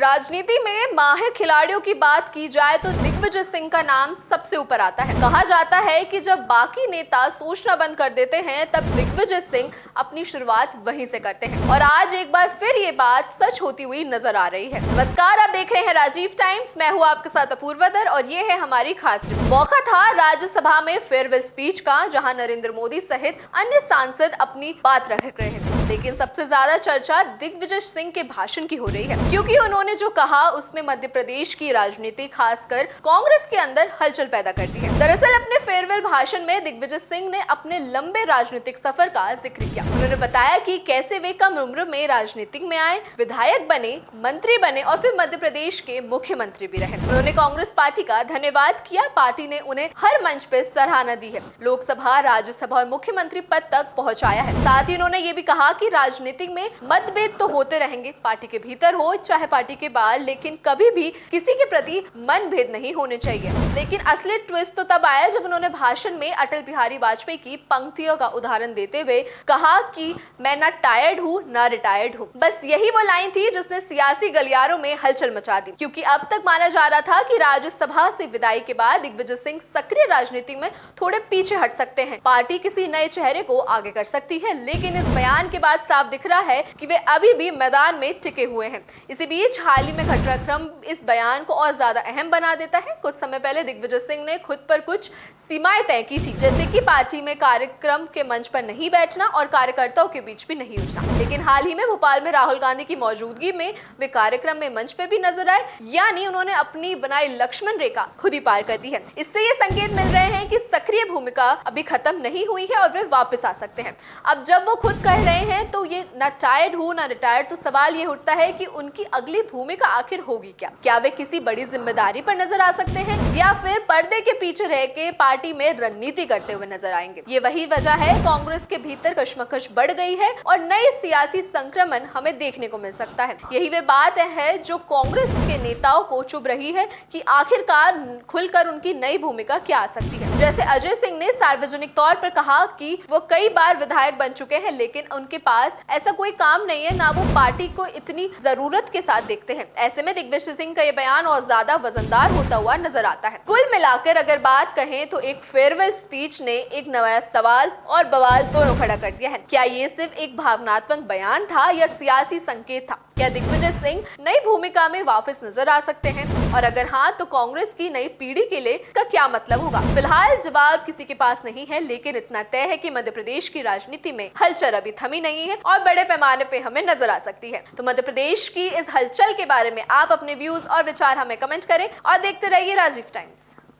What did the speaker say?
राजनीति में माहिर खिलाड़ियों की बात की जाए तो दिग्विजय सिंह का नाम सबसे ऊपर आता है। कहा जाता है कि जब बाकी नेता सोचना बंद कर देते हैं तब दिग्विजय सिंह अपनी शुरुआत वहीं से करते हैं और आज एक बार फिर ये बात सच होती हुई नजर आ रही है। नमस्कार, आप देख रहे हैं राजीव टाइम्स। मैं हूं आपके साथ अपूर्वदर और ये है हमारी खास रिपोर्ट। मौका था राज्यसभा में फेयरवेल स्पीच का, जहां नरेंद्र मोदी सहित अन्य सांसद अपनी बात रख रहे हैं, लेकिन सबसे ज्यादा चर्चा दिग्विजय सिंह के भाषण की हो रही है, क्योंकि उन्होंने जो कहा उसमें मध्य प्रदेश की राजनीति, खासकर कांग्रेस के अंदर हलचल पैदा कर दी है। दरअसल अपने फेयरवेल भाषण में दिग्विजय सिंह ने अपने लंबे राजनीतिक सफर का जिक्र किया। उन्होंने बताया कि कैसे वे कम उम्र में राजनीतिक में आए, विधायक बने, मंत्री बने और फिर मध्य प्रदेश के मुख्यमंत्री भी रहे। उन्होंने कांग्रेस पार्टी का धन्यवाद किया। पार्टी ने उन्हें हर मंच पे सराहना दी है, लोकसभा, राज्यसभा और मुख्यमंत्री पद तक पहुंचाया है। साथ ही उन्होंने ये भी कहा कि राजनीति में मतभेद तो होते रहेंगे, पार्टी के भीतर हो चाहे पार्टी के बाहर, लेकिन कभी भी किसी के प्रति मनभेद नहीं होने चाहिए। लेकिन असली ट्विस्ट तो तब आया जब उन्होंने भाषण में अटल बिहारी वाजपेयी की पंक्तियों का उदाहरण देते हुए कहा कि मैं ना टायर्ड हूँ ना रिटायर्ड हूँ। बस यही वो लाइन थी जिसने सियासी गलियारों में हलचल मचा दी, क्योंकि अब तक माना जा रहा था कि राज्यसभा से विदाई के बाद दिग्विजय सिंह सक्रिय राजनीति में थोड़े पीछे हट सकते हैं, पार्टी किसी नए चेहरे को आगे कर सकती है। लेकिन इस बयान के बाद साफ दिख रहा है कि वे अभी भी मैदान में टिके हुए हैं। इसी बीच हाल ही में घटनाक्रम इस बयान को और ज्यादा अहम बना देता है। कुछ समय पहले दिग्विजय सिंह ने खुद पर कुछ सीमाएं तय की थी, जैसे कि पार्टी में कार्यक्रम के मंच पर नहीं बैठना और कार्यकर्ताओं के बीच भी नहीं उठना। लेकिन हाल ही में भोपाल में राहुल गांधी की मौजूदगी में वे कार्यक्रम में मंच पे भी नजर आए, यानी उन्होंने अपनी बनाई लक्ष्मण रेखा खुद ही पार कर दी है। इससे ये संकेत मिल रहे हैं कि सक्रिय भूमिका अभी खत्म नहीं हुई है और वे वापस आ सकते हैं। अब जब वो खुद कह रहे हैं तो ये ना टायर्ड हूँ ना रिटायर्ड, तो सवाल ये उठता है कि उनकी अगली भूमिका आखिर होगी क्या? क्या वे किसी बड़ी जिम्मेदारी पर नजर आ सकते हैं या फिर पर्दे के पीछे रह के पार्टी में रणनीति करते हुए नजर आएंगे? ये वही वजह है कांग्रेस के भीतर कशमकश बढ़ गई है और नए सियासी संक्रमण हमें देखने को मिल सकता है। यही वे बात है जो कांग्रेस के नेताओं को चुभ रही है कि आखिरकार खुलकर उनकी नई भूमिका क्या आ सकती है। जैसे अजय सिंह ने सार्वजनिक तौर पर कहा कि वो कई बार विधायक बन चुके हैं, लेकिन उनके पास ऐसा कोई काम नहीं है, ना वो पार्टी को इतनी जरूरत के साथ देखते हैं। ऐसे में दिग्विजय सिंह का ये बयान और ज्यादा वजनदार होता हुआ नजर आता है। कुल मिलाकर अगर बात कहें तो एक फेयरवेल स्पीच ने एक नया सवाल और बवाल दोनों खड़ा कर दिया है। क्या ये सिर्फ एक भावनात्मक बयान था या सियासी संकेत था? क्या दिग्विजय सिंह नई भूमिका में वापस नजर आ सकते हैं? और अगर हाँ, तो कांग्रेस की नई पीढ़ी के लिए इसका क्या मतलब होगा? फिलहाल जवाब किसी के पास नहीं है, लेकिन इतना तय है कि मध्य प्रदेश की राजनीति में हलचल अभी थमी नहीं है और बड़े पैमाने पे हमें नजर आ सकती है। तो मध्य प्रदेश की इस हलचल के बारे में आप अपने व्यूज और विचार हमें कमेंट करें और देखते रहिए राजीव टाइम्स।